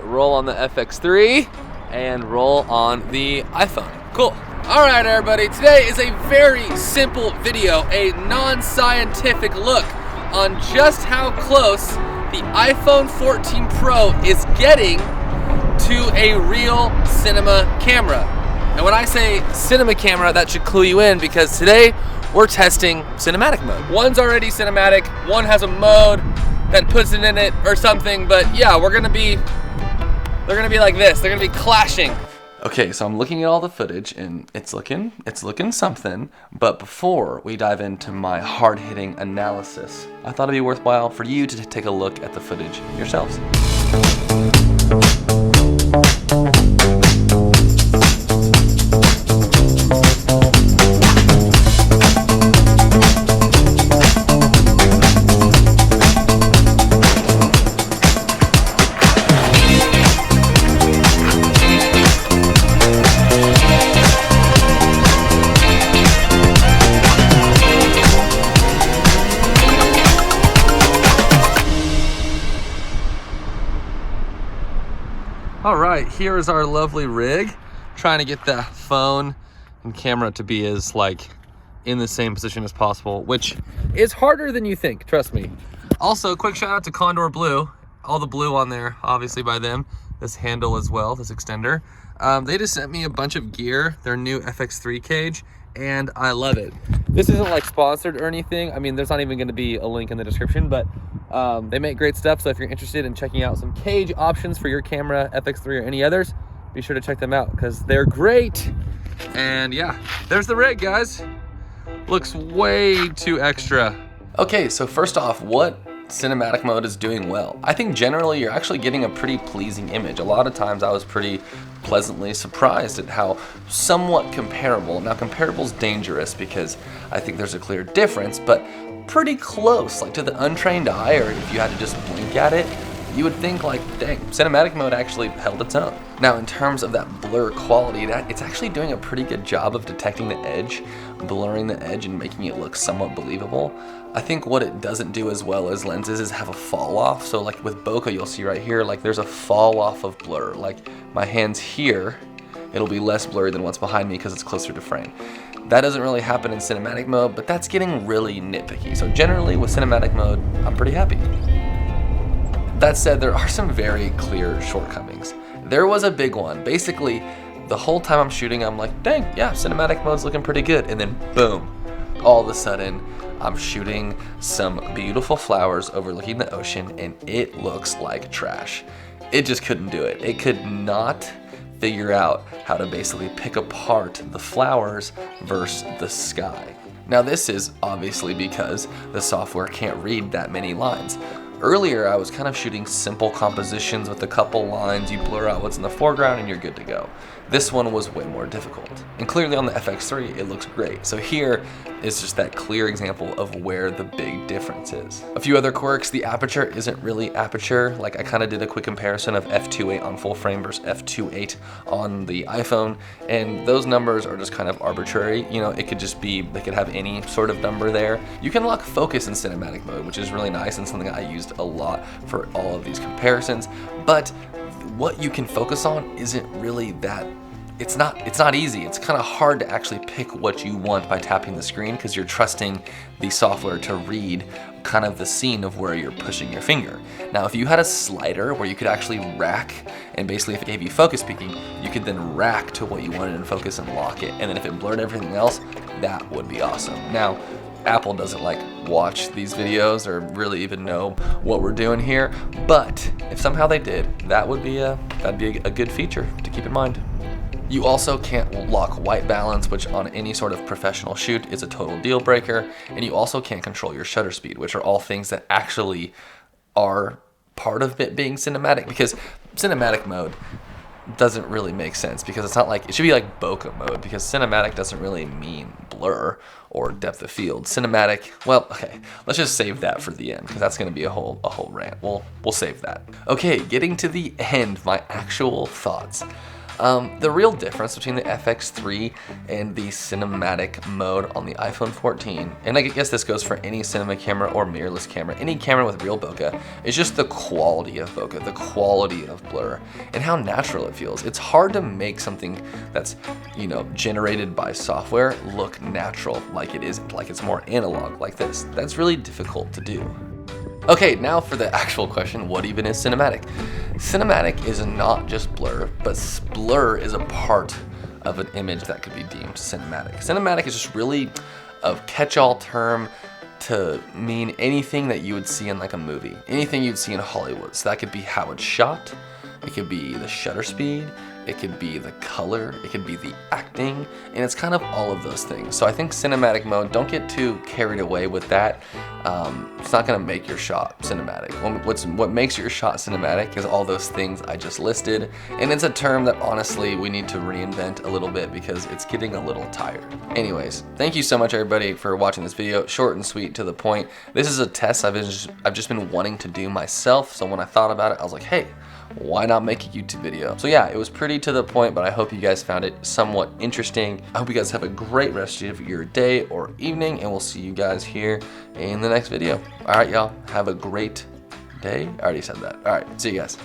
roll on the FX3 and roll on the iPhone. Cool. All right, everybody. Today is a very simple video, a non-scientific look on just how close the iPhone 14 Pro is getting to a real cinema camera. And when I say cinema camera, that should clue you in, because today we're testing cinematic mode. One's already cinematic, one has a mode that puts it in it or something, but yeah, they're gonna be like this. They're gonna be clashing. Okay, so I'm looking at all the footage and it's looking something, but before we dive into my hard-hitting analysis, I thought it'd be worthwhile for you to take a look at the footage yourselves. All right, here is our lovely rig. Trying to get the phone and camera to be as in the same position as possible, which is harder than you think, trust me. Also, quick shout out to Condor Blue. All the blue on there, obviously by them. This handle as well, this extender. They just sent me a bunch of gear, their new FX3 cage, and I love it. This isn't sponsored or anything. I mean, there's not even gonna be a link in the description, but they make great stuff. So if you're interested in checking out some cage options for your camera, FX3 or any others, be sure to check them out because they're great. And yeah, there's the rig, guys. Looks way too extra. Okay, so first off, what cinematic mode is doing well? I think generally you're actually getting a pretty pleasing image. A lot of times I was pretty pleasantly surprised at how somewhat comparable. Now comparable's dangerous because I think there's a clear difference, but pretty close, to the untrained eye, or if you had to just blink at it, you would think dang, cinematic mode actually held its own. Now in terms of that blur quality, it's actually doing a pretty good job of detecting the edge, blurring the edge and making it look somewhat believable. I think what it doesn't do as well as lenses is have a fall off. So with bokeh, you'll see right here, there's a fall off of blur. My hand's here, it'll be less blurry than what's behind me because it's closer to frame. That doesn't really happen in cinematic mode, but that's getting really nitpicky. So generally with cinematic mode, I'm pretty happy. That said, there are some very clear shortcomings. There was a big one. Basically, the whole time I'm shooting, I'm like, dang, yeah, cinematic mode's looking pretty good. And then boom, all of a sudden, I'm shooting some beautiful flowers overlooking the ocean and it looks like trash. It just couldn't do it. It could not figure out how to basically pick apart the flowers versus the sky. Now this is obviously because the software can't read that many lines. Earlier I was kind of shooting simple compositions with a couple lines, you blur out what's in the foreground and you're good to go. This one was way more difficult. And clearly on the FX3 it looks great. So here is just that clear example of where the big difference is. A few other quirks, the aperture isn't really aperture. I kind of did a quick comparison of f2.8 on full frame versus f2.8 on the iPhone, and those numbers are just kind of arbitrary. It could just be, they could have any sort of number there. You can lock focus in cinematic mode, which is really nice and something I used a lot for all of these comparisons, but what you can focus on isn't really that, it's not easy. It's kind of hard to actually pick what you want by tapping the screen because you're trusting the software to read kind of the scene of where you're pushing your finger. Now if you had a slider where you could actually rack, and basically if it gave you focus peaking, you could then rack to what you wanted in focus and lock it, and then if it blurred everything else, that would be awesome. Now Apple doesn't watch these videos or really even know what we're doing here, but if somehow they did, that'd be a good feature to keep in mind. You also can't lock white balance, which on any sort of professional shoot is a total deal breaker, and you also can't control your shutter speed, which are all things that actually are part of it being cinematic, because cinematic mode doesn't really make sense, because it's not it should be like bokeh mode, because cinematic doesn't really mean blur or depth of field. Cinematic, well, okay, let's just save that for the end, because that's going to be a whole rant. We'll save that. Okay, getting to the end, my actual thoughts. The real difference between the FX3 and the cinematic mode on the iPhone 14, and I guess this goes for any cinema camera or mirrorless camera, any camera with real bokeh, is just the quality of bokeh, the quality of blur, and how natural it feels. It's hard to make something that's, you know, generated by software look natural, like it isn't, like it's more analog, like this. That's really difficult to do. Okay, now for the actual question, what even is cinematic? Cinematic is not just blur, but blur is a part of an image that could be deemed cinematic. Cinematic is just really a catch-all term to mean anything that you would see in like a movie, anything you'd see in Hollywood. So that could be how it's shot, it could be the shutter speed, it could be the color, it could be the acting, and it's kind of all of those things. So I think cinematic mode, don't get too carried away with that. It's not gonna make your shot cinematic. What makes your shot cinematic is all those things I just listed, and it's a term that honestly we need to reinvent a little bit because it's getting a little tired. Anyways, thank you so much everybody for watching this video, short and sweet to the point. This is a test I've just been wanting to do myself, so when I thought about it, I was like, hey, why not make a YouTube video? So yeah, it was pretty to the point, but I hope you guys found it somewhat interesting. I hope you guys have a great rest of your day or evening, and we'll see you guys here in the next video. All right, y'all, have a great day. I already said that. All right, see you guys.